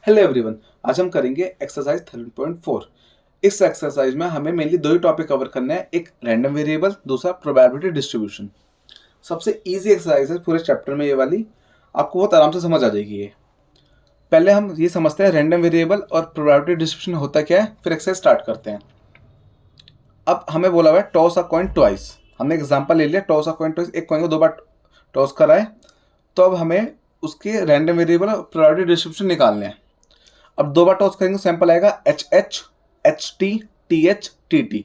Hello everyone. आज हम करेंगे एक्सरसाइज 13.4। इस एक्सरसाइज में हमें मेनली दो ही टॉपिक कवर करने हैं, एक रैंडम वेरिएबल, दूसरा प्रोबेबिलिटी डिस्ट्रीब्यूशन। सबसे इजी एक्सरसाइज है पूरे चैप्टर में ये वाली, आपको बहुत आराम से समझ आ जाएगी ये। पहले हम ये समझते हैं रैंडम वेरिएबल और प्रोबेबिलिटी डिस्ट्रीब्यूशन होता क्या है, फिर एक्सरसाइज स्टार्ट करते हैं। अब हमें बोला हुआ है टॉस अ कॉइन ट्वाइस। हमने एग्जाम्पल ले लिया, टॉस अ कॉइन ट्वाइस, एक कॉइन को दो बार टॉस करा है। तो अब हमें उसके रैंडम वेरिएबल और प्रोबेबिलिटी डिस्ट्रीब्यूशन निकालने हैं। अब दो बार टॉस करेंगे, सैंपल आएगा H H, H T, T H, T T.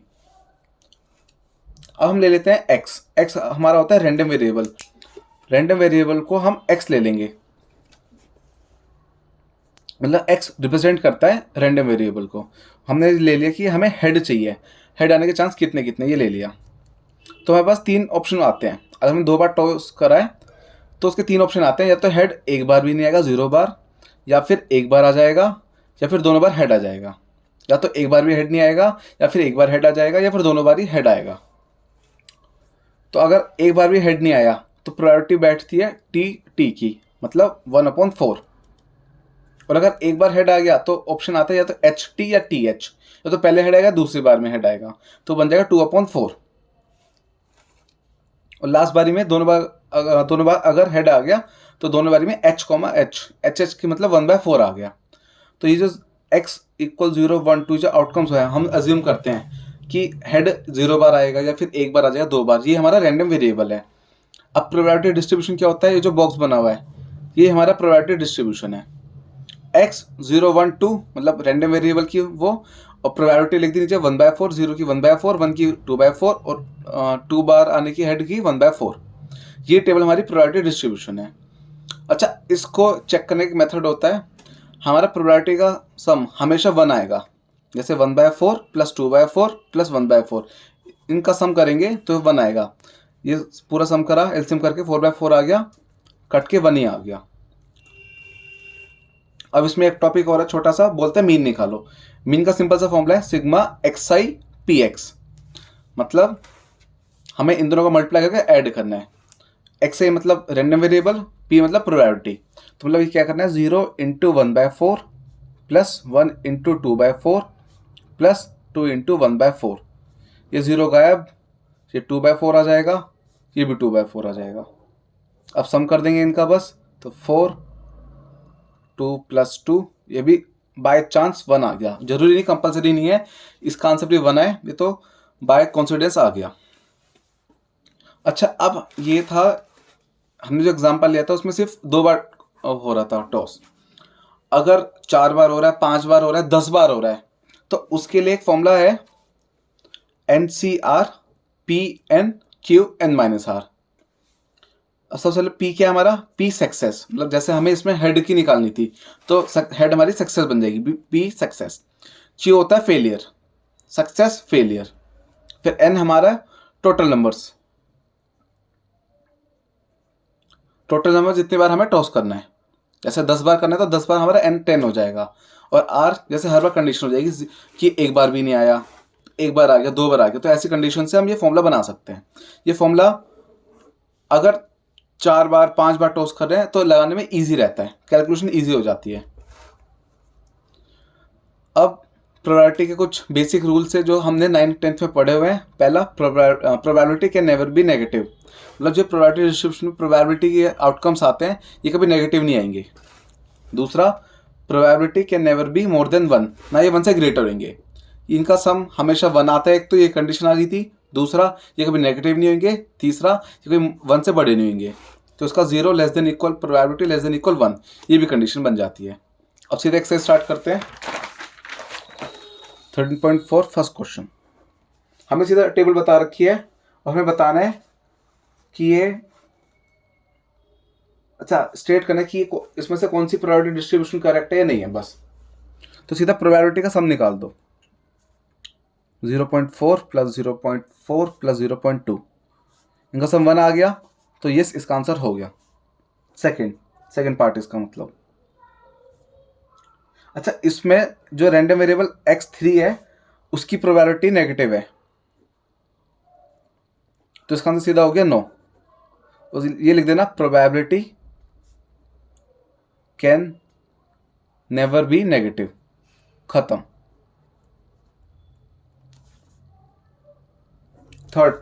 अब हम ले लेते हैं एक्स। एक्स हमारा होता है रैंडम वेरिएबल। रैंडम वेरिएबल को हम एक्स ले लेंगे, मतलब एक्स रिप्रेजेंट करता है रैंडम वेरिएबल को। हमने ले लिया कि हमें हेड चाहिए, हेड आने के चांस कितने कितने, ये ले लिया। तो हमारे पास तीन ऑप्शन आते हैं। अगर हमने दो बार टॉस करा है तो उसके तीन ऑप्शन आते हैं, या तो हेड एक बार भी नहीं आएगा, 0 बार, या फिर एक बार आ जाएगा, या फिर दोनों बार हेड आ जाएगा। या तो एक बार भी हेड नहीं आएगा, या फिर एक बार हेड आ जाएगा, या फिर दोनों बार ही हेड आएगा। तो अगर एक बार भी हेड नहीं आया तो प्रायोरिटी बैठती है टी टी की, मतलब 1/4। और अगर एक बार हेड आ गया तो ऑप्शन आता है या तो एच टी या टी एच, या तो पहले हेड आएगा दूसरी बार में हेड आएगा, तो बन जाएगा 2/4। और लास्ट बारी में दोनों बार अगर हेड आ गया तो दोनों बारी में H comma H, H H की मतलब 1/4 आ गया। तो ये जो एक्स इक्वल 0 1 2 जो आउटकम्स है, हम अज्यूम करते हैं कि हेड 0 बार आएगा, या फिर एक बार आ जाएगा, 2 बार। ये हमारा रैंडम वेरिएबल है। अब प्रोबेबिलिटी डिस्ट्रीब्यूशन क्या होता है, ये जो बॉक्स बना हुआ है ये हमारा प्रोबेबिलिटी डिस्ट्रीब्यूशन है। एक्स 0 1 2 मतलब रैंडम वेरिएबल की वो, और प्रोबेबिलिटी लिख दी नीचे 1/4, 0 की 1/4, 1 की 2/4, और 2 बार आने की हेड की 1/4। ये टेबल हमारी प्रोबेबिलिटी डिस्ट्रीब्यूशन है। अच्छा, इसको चेक करने का मेथड होता है, हमारा प्रोबेबिलिटी का सम हमेशा 1 आएगा। जैसे 1/4 प्लस 2/4 प्लस 1/4, इनका सम करेंगे तो 1 आएगा। ये पूरा सम करा, एलसीएम करके 4/4 आ गया, कट के 1 ही आ गया। अब इसमें एक टॉपिक और है छोटा सा, बोलते हैं मीन निकालो। मीन का सिंपल सा फॉर्मूला है सिग्मा एक्सआई पी एक्स। मतलब हमें इन दोनों का मल्टीप्लाई करके ऐड करना है। एक्सआई मतलब रैंडम वेरिएबल, पी मतलब प्रोबेबिलिटी। तो मतलब ये क्या करना है, 0 × 1/4 प्लस 1 × 2/4 प्लस 2 × 1/4। ये 0 गायब, ये 2/4 आ जाएगा, ये भी 2/4 आ जाएगा। अब सम कर देंगे इनका बस, तो 4 2 + 2, ये भी बाय चांस 1 आ गया। जरूरी नहीं, कंपलसरी नहीं है इसका आंसर भी 1 है, ये तो बाय कॉन्सिडेंस आ गया। अच्छा, अब ये था, हमने जो एग्जांपल लिया था उसमें सिर्फ 2 बार हो रहा था टॉस। अगर 4 बार हो रहा है, 5 बार हो रहा है, 10 बार हो रहा है, तो उसके लिए एक फॉर्मूला है NCR PN/Q(n-R). सबसे पहले पी क्या है हमारा, पी सक्सेस, मतलब जैसे हमें इसमें हेड की निकालनी थी तो हेड हमारी सक्सेस बन जाएगी, पी सक्सेस। क्यू होता है फेलियर, सक्सेस फेलियर। फिर एन हमारा टोटल नंबर्स, टोटल नंबर जितनी बार हमें टॉस करना है। जैसे 10 बार करना है तो 10 बार हमारा एन 10 हो जाएगा। और आर जैसे हर बार कंडीशन हो जाएगी कि एक बार भी नहीं आया, एक बार आ गया, 2 बार आ गया, तो ऐसी कंडीशन से हम ये फॉर्मूला बना सकते हैं। ये फॉर्मूला अगर 4 बार 5 बार टॉस कर रहे हैं तो लगाने में इजी रहता है, कैलकुलेशन इजी हो जाती है। अब प्रोबेबिलिटी के कुछ बेसिक रूल्स है जो हमने 9th 10th में पढ़े हुए हैं। पहला, probability can never be negative, मतलब जो प्रोबेबिलिटी डिस्ट्रीब्यूशन में प्रोबेबिलिटी के आउटकम्स आते हैं ये कभी नेगेटिव नहीं आएंगे। दूसरा, probability can never be more than 1, ना ये 1 से ग्रेटर होंगे। इनका सम हमेशा 1 आता है, एक तो ये कंडीशन आ गई थी। दूसरा, ये कभी नेगेटिव नहीं होंगे। तीसरा, ये कभी 1 से बड़े नहीं होंगे। तो इसका 0 less than equal, probability less than equal 1, ये भी कंडीशन बन जाती है। अब सीधे एक्सरसाइज स्टार्ट करते हैं। 13.4 फर्स्ट क्वेश्चन, हमें सीधा टेबल बता रखी है और हमें बताना है कि ये, अच्छा स्टेट करना है कि इसमें से कौन सी प्रोबेबिलिटी डिस्ट्रीब्यूशन करेक्ट है या नहीं है, बस। तो सीधा प्रोबेबिलिटी का सम निकाल दो, 0.4 + 0.4 + 0.2, इनका सम 1 आ गया, तो यस इसका आंसर हो गया। सेकेंड पार्ट इसका मतलब। अच्छा, इसमें जो रैंडम वेरिएबल x3 है उसकी प्रोबेबिलिटी नेगेटिव है, तो इसका आंसर सीधा हो गया 9। तो ये लिख देना, probability can never be negative, खत्म। थर्ड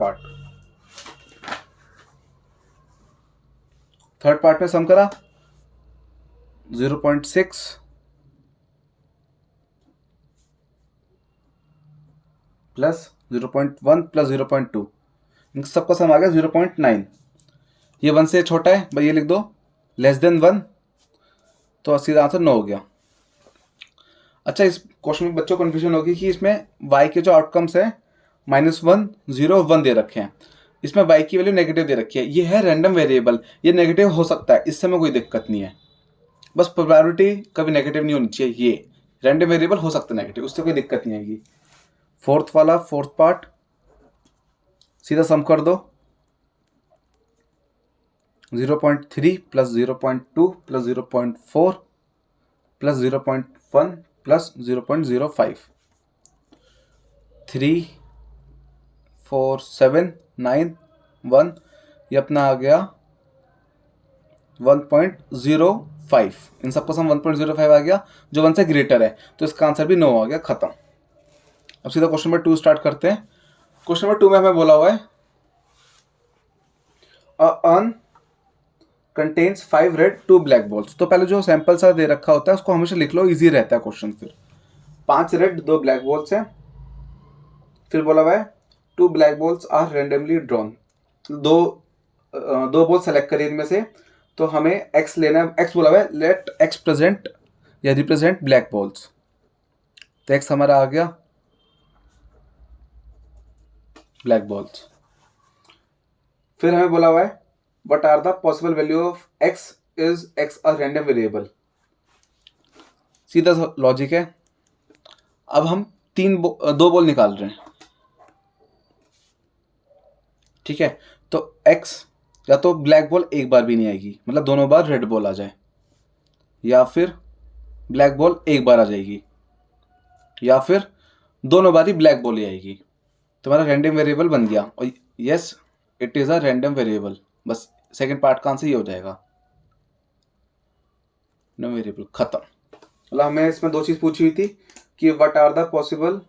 पार्ट में सम करा 0.6 प्लस 0.1 प्लस 0.2, इन सबका सम आ गया 0.9। ये 1 से छोटा है भाई, ये लिख दो लेस देन 1, तो सीधा आंसर 9 हो गया। अच्छा, इस क्वेश्चन में बच्चों को कन्फ्यूजन होगी कि इसमें y के जो आउटकम्स है -1, 0, 1 दे रखे हैं, इसमें y की वैल्यू नेगेटिव दे रखी है। ये है रैंडम वेरिएबल, ये नेगेटिव हो सकता है, इससे में कोई दिक्कत नहीं है, बस प्रोबेबिलिटी कभी नेगेटिव नहीं होनी चाहिए। ये रैंडम वेरिएबल हो सकता है नेगेटिव, उससे कोई दिक्कत नहीं आएगी। फोर्थ पार्ट सीधा सम कर दो, 0.3 प्लस 0.2 प्लस 0.4 प्लस 0.1 प्लस 0.05, 3, 4, 7, 9, 1, ये अपना आ गया 1.05। इन सबको सम 1.05 आ गया, जो 1 से ग्रेटर है, तो इसका आंसर भी 9 आ गया, खत्म। अब सीधा क्वेश्चन नंबर 2 स्टार्ट करते हैं। क्वेश्चन नंबर 2 में हमें बोला हुआ है earn contains 5 red 2 black balls. तो पहले जो सैंपल सा दे रखा होता है उसको हमेशा लिख लो, इजी रहता है क्वेश्चन। फिर 5 रेड 2 ब्लैक बॉल्स है, फिर बोला हुआ है 2 black balls are randomly drawn. दो बॉल सेलेक्ट करिए इनमें से, तो हमें एक्स लेना है। एक्स बोला हुआ है लेट एक्स प्रेजेंट या रिप्रेजेंट ब्लैक बॉल्स, तो एक्स हमारा आ गया ब्लैक बॉल्स। फिर हमें बोला हुआ है what are the possible value of x is x a random variable। सीधा लॉजिक है। अब हम 2 बॉल निकाल रहे हैं, ठीक है, तो x या तो ब्लैक बॉल एक बार भी नहीं आएगी, मतलब दोनों बार रेड बॉल आ जाए, या फिर ब्लैक बॉल एक बार आ जाएगी, या फिर दोनों बार ही ब्लैक बॉल ही आएगी। तो हमारा रैंडम वेरिएबल बन गया, और yes it is a random variable. बस सेकेंड पार्ट का आंसर ये हो जाएगा, नो वेरिएबल, खत्म। मतलब हमें इसमें 2 चीज़ पूछी हुई थी कि what are the possible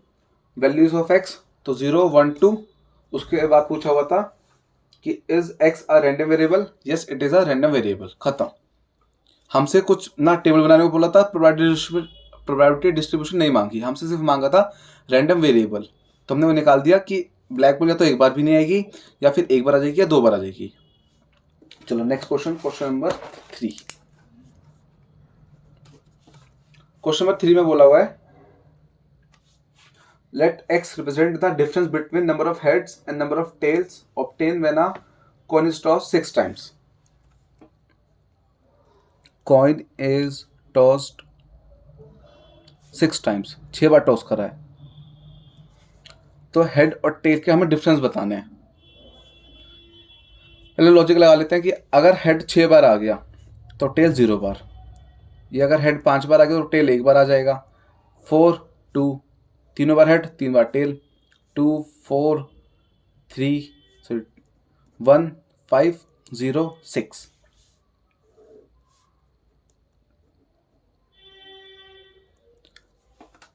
values of x, तो 0, 1, 2। उसके बाद पूछा हुआ था कि is x a random variable, yes it is a random variable, खत्म। हमसे कुछ ना टेबल बनाने को बोला था, प्रोबेबिलिटी डिस्ट्रीब्यूशन नहीं मांगी, हमसे सिर्फ मांगा था रैंडम वेरिएबल। तो हमने वो निकाल दिया कि ब्लैक बॉल या तो एक बार भी नहीं आएगी, या फिर एक बार आ जाएगी, या 2 बार आ जाएगी। चलो next question, question number 3। Question number 3 में बोला हुआ है let x represent the difference between number of heads and number of tails obtain when a coin is tossed 6 times. Coin is tossed 6 times, 6 बार टॉस करा है, तो head और tell के हमें डिफरेंस बताने हैं। पहले लॉजिक लगा लेते हैं कि अगर हेड 6 बार आ गया तो टेल 0 बार, ये अगर हेड 5 बार आ गया तो टेल 1 बार आ जाएगा। 4, 2, तीनों बार हेड 3 बार टेल, 2, 4, 3, 1, 5, 0, 6।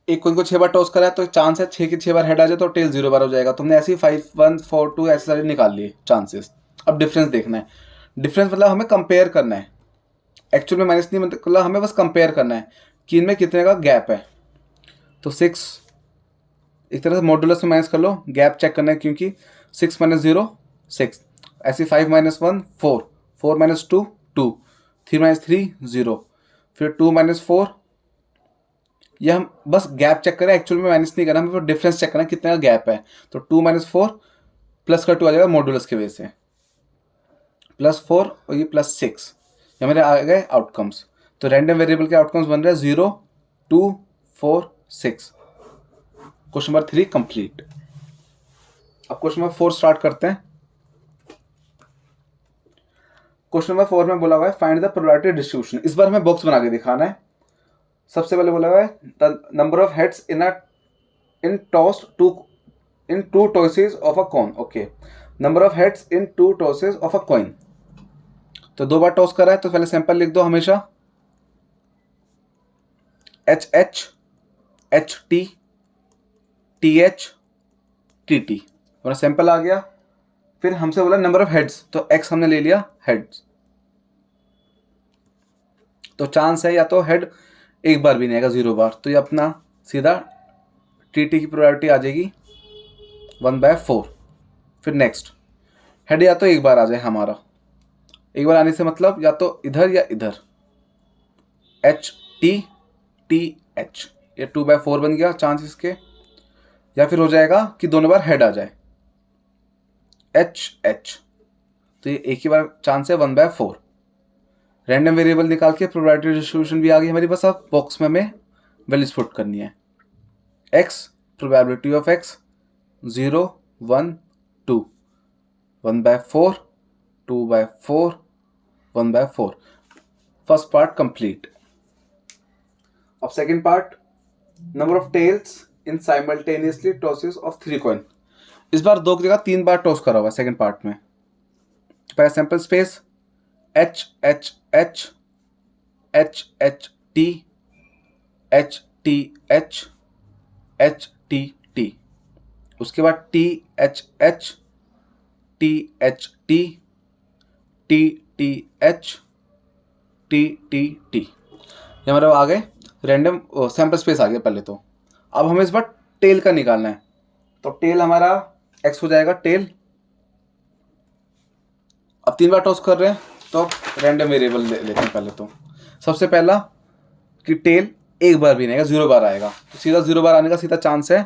एक कोइन को 6 बार टॉस करा है, तो चांस है 6 के 6 बार हेड आ जाए तो टेल 0 बार हो जाएगा। तुमने ऐसे ही 5, 1, 4, 2 ऐसे सारे निकाल लिए चांसेस। अब डिफरेंस देखना है, डिफरेंस मतलब हमें कंपेयर करना है, एक्चुअल में माइनस नहीं, मतलब हमें बस कंपेयर करना है कि इनमें कितने का गैप है। तो 6 एक तरह से मॉडुलस में माइनस कर लो, गैप चेक करना है, क्योंकि 6 - 0 6, ऐसे 5 - 1 4, 4 - 2 2, 3 - 3 0, फिर 2 - 4। यह हम बस गैप चेक करें, एक्चुअल में माइनस नहीं करना, हमें डिफरेंस चेक करना है कितना का गैप है। तो 2 - 4 प्लस का 2 आ जाएगा मॉडुलस की वजह से, +4 और ये +6, ये मेरे आ गए आउटकम्स। तो रैंडम वेरिएबल के आउटकम्स बन रहे हैं 0, 2, 4, 6। Question number 3 complete. अब क्वेश्चन नंबर 4 स्टार्ट करते हैं। क्वेश्चन नंबर 4 में बोला हुआ है फाइंड द प्रोबेबिलिटी डिस्ट्रीब्यूशन। इस बार हमें बॉक्स बना के दिखाना है। सबसे पहले बोला हुआ है the number of heads in two tosses of a coin. Okay, number of heads in 2 tosses of a coin. तो 2 बार टॉस करा है, तो पहले सैंपल लिख दो हमेशा। H H, H T, T H, T T, हमारा सैंपल आ गया। फिर हमसे बोला नंबर ऑफ हेड्स, तो एक्स हमने ले लिया हेड्स, तो चांस है या तो हेड एक बार भी नहीं आएगा 0 बार, तो ये अपना सीधा टी टी की प्रोबेबिलिटी आ जाएगी 1/4। फिर नेक्स्ट हेड या तो एक बार आ जाए हमारा, एक बार आने से मतलब या तो इधर या इधर, एच टी टी एच, ये 2/4 बन गया चांस इसके। या फिर हो जाएगा कि दोनों बार हेड आ जाए, एच एच, तो ये एक ही बार चांस है 1/4। रैंडम वेरिएबल निकाल के प्रोबेबिलिटी डिस्ट्रीब्यूशन भी आ गई हमारी, बस अब बॉक्स में हमें वैल्यूज पुट करनी है। X, probability of x 0 1 2, 1/4, 2/4, 1/4। First part complete. अब second part, number of tails in simultaneously tosses of 3 coin. इस बार 2 की जगह 3 बार टॉस करा हुआ है सेकेंड पार्ट में। पहला sample space H H H, H H T, H T H, H T T, उसके बाद T H H, T H T, T T H, T T T, ये हमारे आ गए रैंडम सैंपल स्पेस आ गया पहले तो। अब हमें इस बार टेल का निकालना है, तो टेल हमारा एक्स हो जाएगा टेल। अब 3 बार टॉस कर रहे हैं तो रैंडम वेरिएबल लेते हैं पहले तो। सबसे पहला कि टेल एक बार भी नहीं आएगा, 0 बार आएगा, तो सीधा 0 बार आने का सीधा चांस है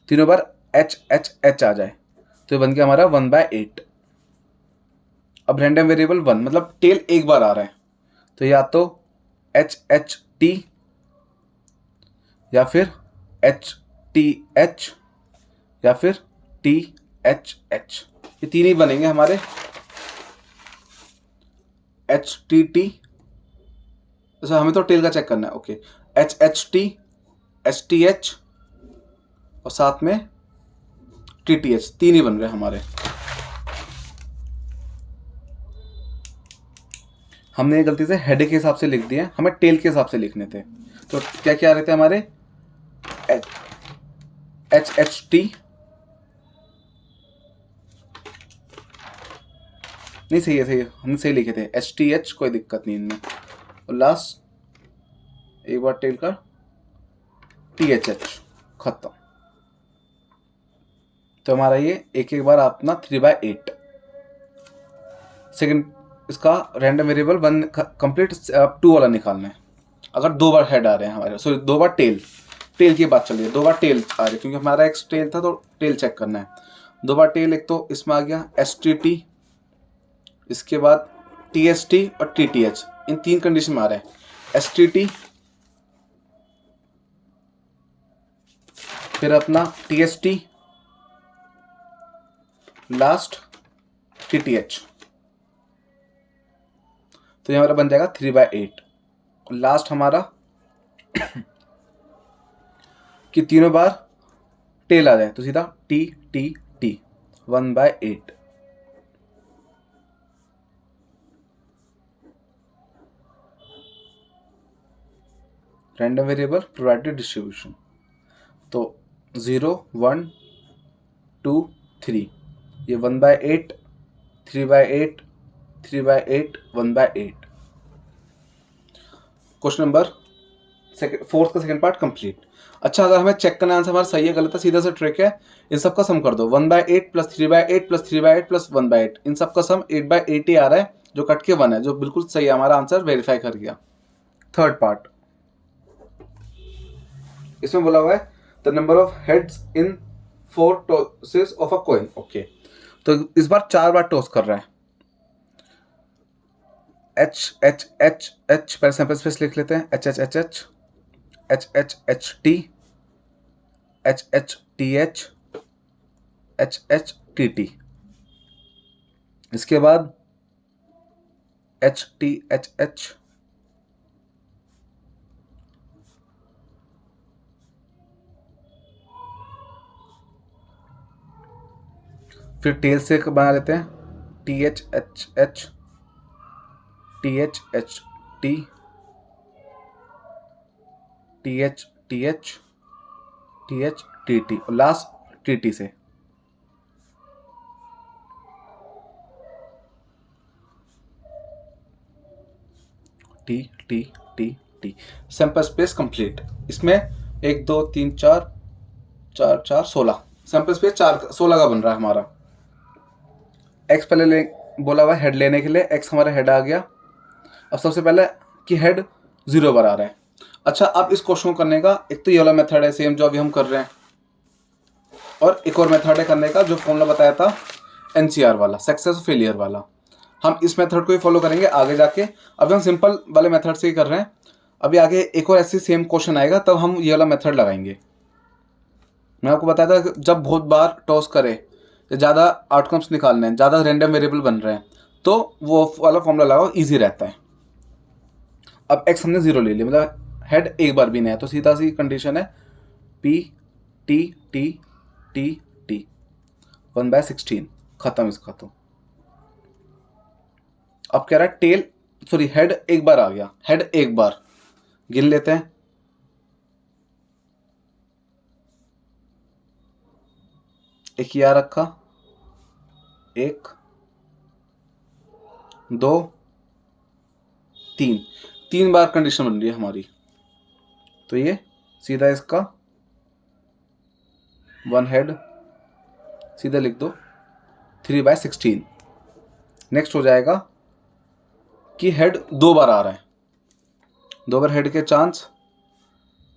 तीनों बार एच एच एच आ जाए, तो ये बन गया हमारा 1/8। अब रैंडम वेरिएबल 1 मतलब टेल एक बार आ रहा है, तो या तो एच एच टी या फिर एच टी एच या फिर टी एच एच, ये तीन ही बनेंगे हमारे। एच टी टी, अच्छा हमें तो टेल का चेक करना है, okay. H H T, H T H और साथ में टी टी एच, तीन ही बन रहे हमारे। हमने गलती से हेड के हिसाब से लिख दिए, हमें टेल के हिसाब से लिखने थे। तो क्या क्या आ रहे थे हमारे, एच एच टी, नहीं सही है, सही है, हमने सही लिखे थे एच टी एच, कोई दिक्कत नहीं इनमें। और लास्ट एक बार टेल का टी एच एच, खत्म। तो हमारा ये एक एक बार अपना 3/8। सेकेंड इसका रैंडम वेरिएबल 1 कंप्लीट 2 वाला निकालना है। अगर 2 बार हेड आ रहे हैं हमारे, सॉरी 2 बार टेल, टेल की बात चल रही है, 2 बार टेल आ रही है क्योंकि हमारा एक टेल था तो टेल चेक करना है। 2 बार टेल, एक तो इसमें आ गया एस टी टी, इसके बाद टी एस टी और टी टी एच, इन 3 कंडीशन में आ रहा है। एस टी टी, फिर अपना T S T, last T T H, तो ये हमारा बन जाएगा 3/8। लास्ट हमारा कि तीनों बार टेल आ जाए तो सीधा T T T, 1/8। Random variable probability distribution, तो 0 1 2 3, ये 1/8, 3/8, 3/8, 1/8। क्वेश्चन नंबर फोर्थ का सेकंड पार्ट कंप्लीट। अच्छा, अगर हमें चेक करना आंसर हमारा सही है गलत है, सीधा सा ट्रिक है, इन सब का सम कर दो। 1/8 प्लस 3/8 प्लस 3/8 प्लस 1/8, इन सब का सम 8/8 ही आ रहा है, जो कट के 1 है, जो बिल्कुल सही है, हमारा आंसर वेरीफाई कर गया। थर्ड पार्ट, इसमें बोला हुआ है the number of heads in 4 tosses of a coin, okay. तो इस बार 4 बार टॉस कर रहा है। एच एच एच एच, पहले सैंपल स्पेस लिख लेते हैं, H H H H, H H H T, H H T H, H H T T, इसके बाद एच टी एच एच, फिर टेल से बना लेते हैं, T H H H, T H H T, TH TH TH TT और last TT से। T T T T sample space complete. इसमें 1 2 3 4 4 4 16 सैंपल स्पेस 16 का बन रहा है हमारा। एक्स पहले बोला हुआ हेड लेने के लिए, एक्स हमारा हेड आ गया। अब सबसे पहले कि हेड 0 पर आ रहा है। अच्छा, अब इस क्वेश्चन को करने का एक तो ये वाला मेथड है सेम जो अभी हम कर रहे हैं, और एक और मेथड है करने का जो फॉर्मूला बताया था NCR वाला, सक्सेस फेलियर वाला। हम इस मेथड को ही फॉलो करेंगे आगे जाके। अभी हम सिंपल वाले मेथड से ही कर रहे हैं। अभी आगे एक और ऐसी सेम क्वेश्चन आएगा तब हम ये वाला मेथड लगाएंगे। मैं आपको बताया था जब बहुत बार टॉस करे, ज़्यादा आउटकम्स निकालने हैं, ज़्यादा रैंडम वेरिएबल बन रहे हैं, तो वो वाला फॉर्मूला लगाओ, ईजी रहता है। अब एक्स हमने 0 ले लिया, मतलब हेड एक बार भी नहीं है, तो सीधा सी कंडीशन है P T T T T 1/16 खत्म इसका। तो अब कह रहा है टेल, सॉरी हेड एक बार आ गया, हेड एक बार गिन लेते हैं। एक यहाँ रखा, 1 2 3, 3 बार कंडीशन बन रही है हमारी। तो ये सीधा इसका 1 हेड सीधा लिख दो 3/16। नेक्स्ट हो जाएगा कि हेड 2 बार आ रहा है, 2 बार हेड के चांस।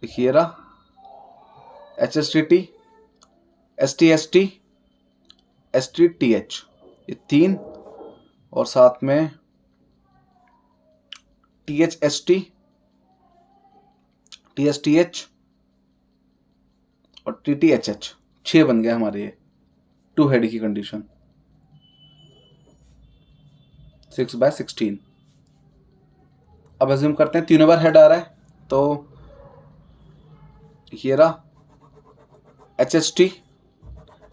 ये रहा HSTT STST STTH, ये 3, और साथ में THST TSTH और TTHH, 6 बन गया हमारे ये 2 हेड की कंडीशन 6/16। अब अज्यूम करते हैं 3 बार हेड आ रहा है, तो ये रहा HST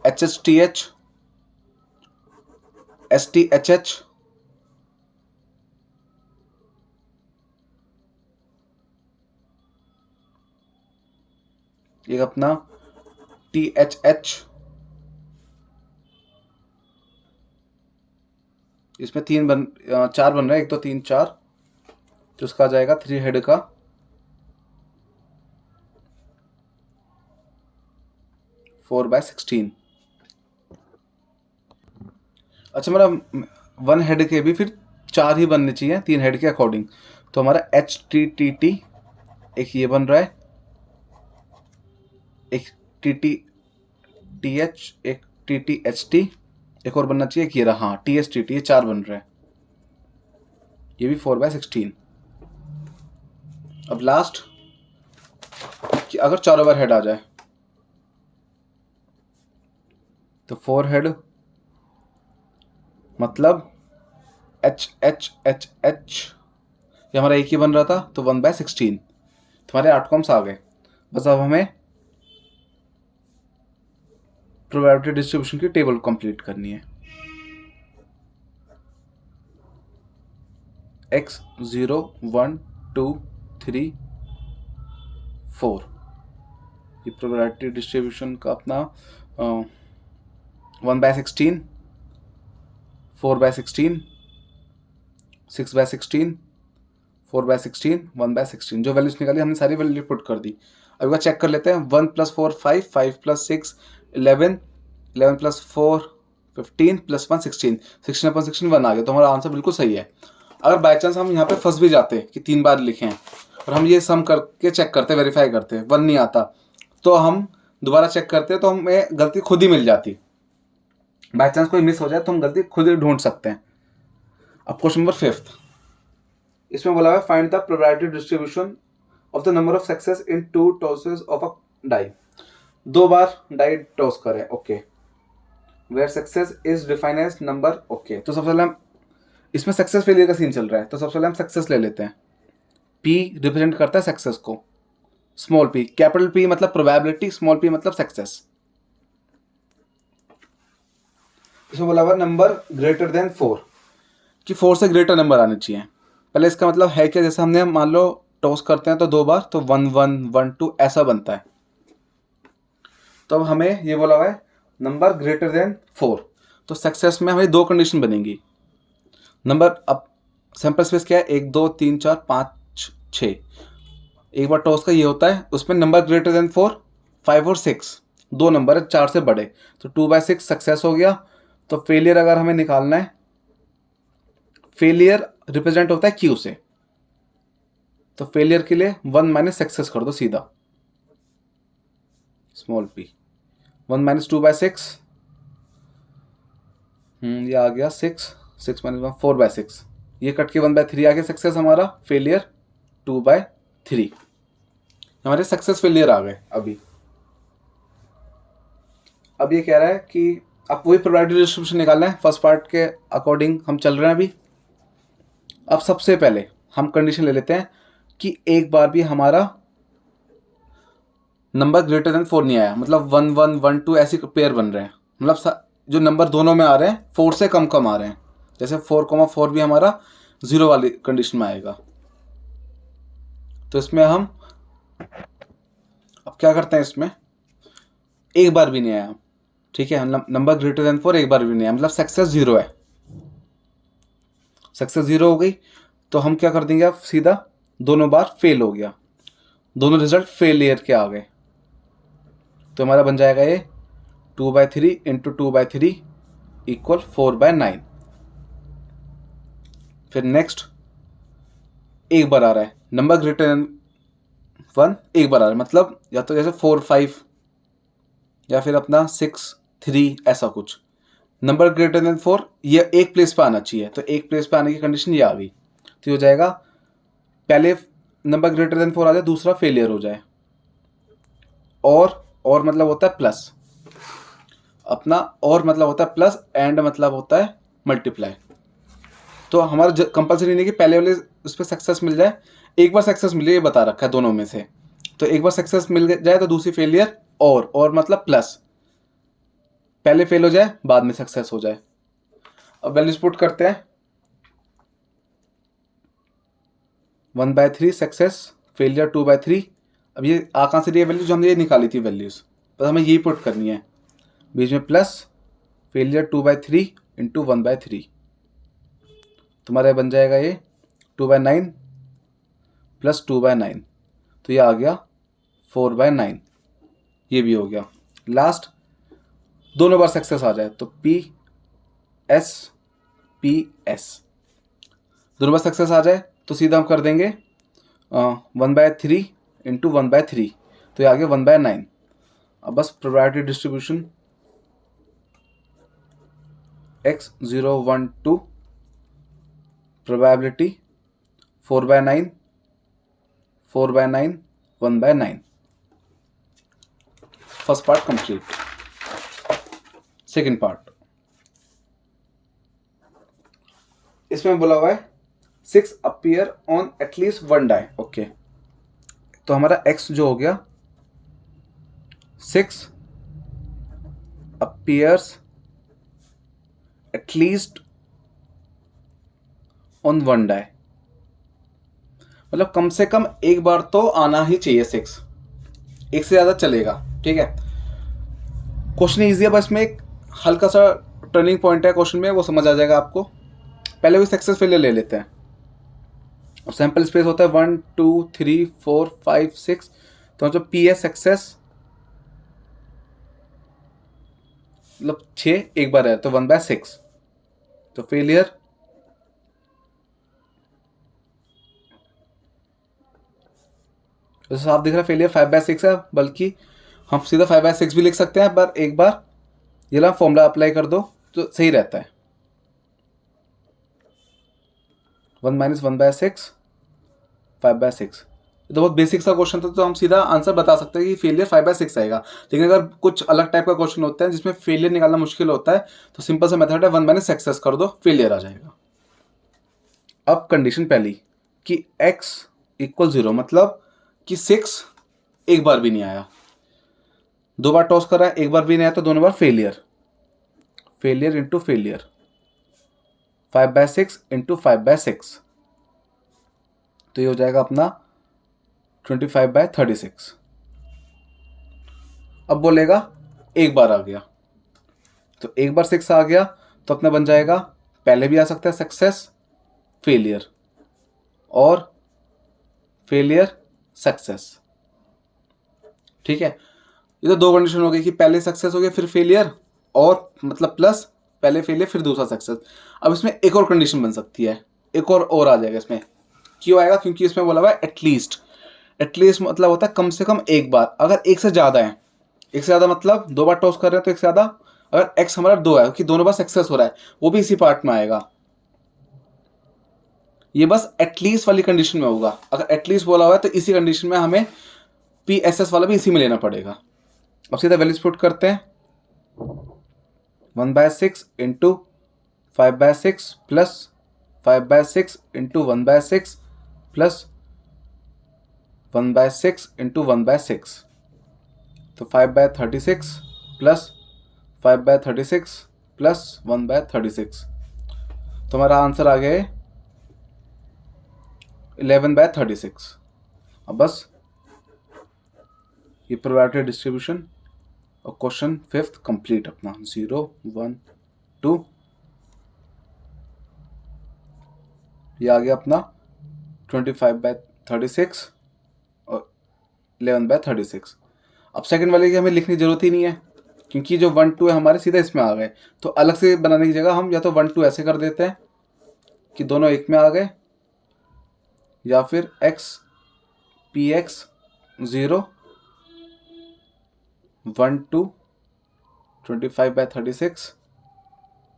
HSTH STHH एक अपना THH, इसमें 4 बन रहे हैं, 1 2 3 4, तो उसका आ जाएगा 3 हेड का 4/16। अच्छा, मेरा 1 हेड के भी फिर 4 ही बनने चाहिए 3 हेड के अकॉर्डिंग। तो हमारा HTTT एक ये बन रहा है, एक TTTH, एक TTHT, एक और बनना चाहिए कि ये रहा, हाँ TSTT, ये 4 बन रहे हैं, ये भी 4/16। अब लास्ट कि अगर 4 बार हेड आ जाए तो 4 हेड मतलब HHHH, ये हमारा एक ही बन रहा था, तो 1/16। तुम्हारे आउटकम्स आ गए। बस अब हमें प्रोबेबिलिटी डिस्ट्रीब्यूशन की टेबल कंप्लीट करनी है। X 0 1 2 3 4, ये प्रोबेबिलिटी डिस्ट्रीब्यूशन का अपना 1/16 4/16 6/16 4/16 1/16, जो वैल्यूज निकाली हमने सारी वैल्यू पुट कर दी। अब एक चेक कर लेते हैं। 1 + 4 5, 5 + 6 11, 11 + 4 15 + 1 16, 16/16 1 आ गया। तो हमारा आंसर बिल्कुल सही है। अगर बाई चांस हम यहाँ पे फंस भी जाते कि 3 बार लिखे हैं और हम ये सम करके चेक करते, वेरीफाई करते, 1 नहीं आता, तो हम दोबारा चेक करते, तो हमें गलती खुद ही मिल जाती। बाई चांस कोई मिस हो जाए तो हम गलती खुद ही ढूंढ सकते हैं। अब क्वेश्चन नंबर 5, इसमें बोला है find the probability distribution of the number of success in 2 tosses of a die. 2 बार डाई टॉस करें, okay, where success is defined as number, okay. तो सबसे पहले हम इसमें सक्सेस फेलियर का सीन चल रहा है, तो सबसे पहले हम सक्सेस ले लेते हैं। P रिप्रेजेंट करता है सक्सेस को, स्मॉल p, कैपिटल P मतलब प्रोबेबिलिटी, स्मॉल p मतलब सक्सेस। इसमें बोला हुआ नंबर ग्रेटर देन 4, कि 4 से ग्रेटर नंबर आने चाहिए। पहले इसका मतलब है क्या, जैसे हमने मान लो टॉस करते हैं तो 2 बार, तो 1 1 1 2 ऐसा बनता है। तो अब हमें ये बोला हुआ है नंबर ग्रेटर देन 4, तो सक्सेस में हमें 2 कंडीशन बनेंगी। नंबर अब सैंपल स्पेस क्या है, 1 2 3 4 5 6, एक बार टॉस का ये होता है, उसमें नंबर ग्रेटर देन 4 5 और 6 2 नंबर है 4 से बड़े, तो 2/6 सक्सेस हो गया। तो फेलियर अगर हमें निकालना है, फेलियर रिप्रेजेंट होता है क्यू से, तो फेलियर के लिए 1 माइनस सक्सेस कर दो सीधा, स्मॉल p 1 माइनस 2/6, ये आ गया 6 6 माइनस 1 4/6, ये कट के 1/3 आ गया सक्सेस हमारा, फेलियर 2/3, हमारे सक्सेस फेलियर आ गए। अब ये कह रहा है कि अब वही प्रोबेबिलिटी डिस्ट्रीब्यूशन निकालना है, फर्स्ट पार्ट के अकॉर्डिंग हम चल रहे हैं अभी। अब सबसे पहले हम कंडीशन ले लेते हैं कि एक बार भी हमारा नंबर ग्रेटर देन 4 नहीं आया, मतलब 1 1 1 2 ऐसी पेयर बन रहे हैं, मतलब जो नंबर दोनों में आ रहे हैं 4 से कम कम आ रहे हैं, जैसे 4,4 भी हमारा 0 वाली कंडीशन में आएगा। तो इसमें हम अब क्या करते हैं, इसमें एक बार भी नहीं आया, ठीक है, नंबर ग्रेटर देन 4 एक बार भी नहीं आया, मतलब सक्सेस 0 है, सक्सेस 0 हो गई। तो हम क्या कर देंगे, अब सीधा दोनों बार फेल हो गया, दोनों रिजल्ट फेलियर के आ गए, तो हमारा बन जाएगा ये 2/3 इंटू 2/3 इक्वल 4/9। फिर नेक्स्ट एक बार आ रहा है, नंबर ग्रेटर देन 1 एक बार आ रहा है, मतलब या तो जैसे 4 5 या फिर अपना 6 3 ऐसा कुछ, नंबर ग्रेटर देन 4 ये एक प्लेस पे आना चाहिए, तो एक प्लेस पे आने की कंडीशन ये आ गई, तो हो जाएगा पहले नंबर ग्रेटर देन 4 आ जाए, दूसरा फेलियर हो जाए, और मतलब होता है प्लस, अपना और मतलब होता है प्लस, एंड मतलब होता है मल्टीप्लाई। तो हमारा कंपल्सरी नहीं कि पहले वाले उस पर सक्सेस मिल जाए, एक बार सक्सेस मिले ये बता रखा है दोनों में से, तो एक बार सक्सेस मिल जाए तो दूसरी फेलियर, और मतलब प्लस, पहले फेल हो जाए बाद में सक्सेस हो जाए। अब वैल्यूज पुट करते हैं, 1/3 सक्सेस, फेलियर 2/3। अब ये आ कहाँ से रही है वैल्यू, जो हमने ये निकाली थी वैल्यूज, बस हमें यही पुट करनी है, बीच में प्लस, फेलियर 2/3 इंटू 1/3, तुम्हारा बन जाएगा ये 2/9 प्लस 2/9, तो ये आ गया 4/9, ये भी हो गया। लास्ट दोनों बार सक्सेस आ जाए तो PS PS, दोनों बार सक्सेस आ जाए तो सीधा हम कर देंगे 1/3 इंटू 1/3, तो ये आ गया 1/9। अब बस probability distribution x 0 1 2 probability 4/9 4/9 1/9, first part complete. Second part, इसमें बोला हुआ है 6 appear on at least 1 die, okay, तो हमारा x जो हो गया 6 अपीयर्स एटलीस्ट ऑन 1 डाई, मतलब कम से कम एक बार तो आना ही चाहिए 6, एक से ज्यादा चलेगा, ठीक है। क्वेश्चन इजी है, बस में एक हल्का सा टर्निंग पॉइंट है क्वेश्चन में, वो समझ आ जाएगा आपको। पहले भी सक्सेस फेलियर ले लेते हैं, और सैंपल स्पेस होता है 1 2 3 4 5 6, तो जो पी है सक्सेस मतलब 6 एक बार है, तो 1/6, तो फेलियर तो साफ दिख रहा है फेलियर 5/6 है, बल्कि हम सीधा 5/6 भी लिख सकते हैं, पर एक बार ये ला फॉर्मूला अप्लाई कर दो तो सही रहता है, 1 - 1/6 5/6। तो बहुत बेसिक सा क्वेश्चन था, तो हम सीधा आंसर बता सकते हैं कि फेलियर 5/6 आएगा। लेकिन अगर कुछ अलग टाइप का क्वेश्चन होता है जिसमें फेलियर निकालना मुश्किल होता है, तो सिंपल सा मेथड है 1 - सक्सेस कर दो, फेलियर आ जाएगा। अब कंडीशन पहली कि x = 0, मतलब कि 6 एक बार भी नहीं आया, 2 बार टॉस करा है, एक बार भी नहीं आया, तो दोनों बार failure, failure into failure 5/6 into 5/6, तो ये हो जाएगा अपना 25/36। अब बोलेगा एक बार आ गया, तो एक बार 6 आ गया तो अपना बन जाएगा, पहले भी आ सकता है सक्सेस फेलियर और फेलियर सक्सेस। ठीक है, ये तो दो कंडीशन हो गई कि पहले सक्सेस हो गया फिर फेलियर, और मतलब प्लस पहले फेलियर फिर दूसरा सक्सेस। अब इसमें एक और कंडीशन बन सकती है, एक और आ जाएगा इसमें। क्यों आएगा? क्योंकि इसमें बोला हुआ है एटलीस्ट। एटलीस्ट मतलब होता है कम से कम एक बार। अगर एक से ज़्यादा है, एक से ज़्यादा मतलब दो बार टॉस कर रहे हैं तो एक से ज़्यादा, अगर एक्स हमारा 2 है क्योंकि दोनों बार सक्सेस हो रहा है, वो भी इसी पार्ट में आएगा। ये बस एटलीस्ट वाली कंडीशन में होगा। अगर एटलीस्ट बोला हुआ है तो इसी कंडीशन में हमें पी एस एस वाला भी इसी में लेना पड़ेगा। अब सीधा वैल्यूज पुट करते हैं, 1/6 into 5/6 plus 5/6 into 1/6 plus 1/6 into 1/6, तो 5/36 प्लस 5/36 प्लस 1/36, तो हमारा आंसर आ गया 11/36। अब बस ये प्रोबेबिलिटी डिस्ट्रीब्यूशन और क्वेश्चन 5th कंप्लीट अपना 0 1 2, ये आ गया अपना 25/36 और 11/36। अब सेकंड वाले की हमें लिखने की जरूरत ही नहीं है क्योंकि जो 1 2 है हमारे सीधे इसमें आ गए, तो अलग से बनाने की जगह हम या तो 1 2 ऐसे कर देते हैं कि दोनों एक में आ गए, या फिर x px 0 1 2 25/36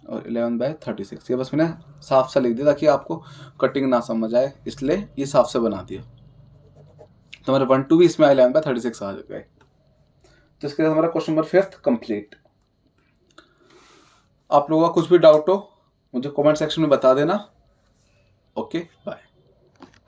और 11/36। ये बस मैंने साफ सा लिख दिया ताकि आपको कटिंग ना समझ आए, इसलिए ये साफ से बना दिया। तो हमारे 1 2 भी इसमें 11/36 आ गए। तो इसके साथ हमारा क्वेश्चन नंबर 5th कंप्लीट। आप लोगों का कुछ भी डाउट हो मुझे कमेंट सेक्शन में बता देना। Okay, bye.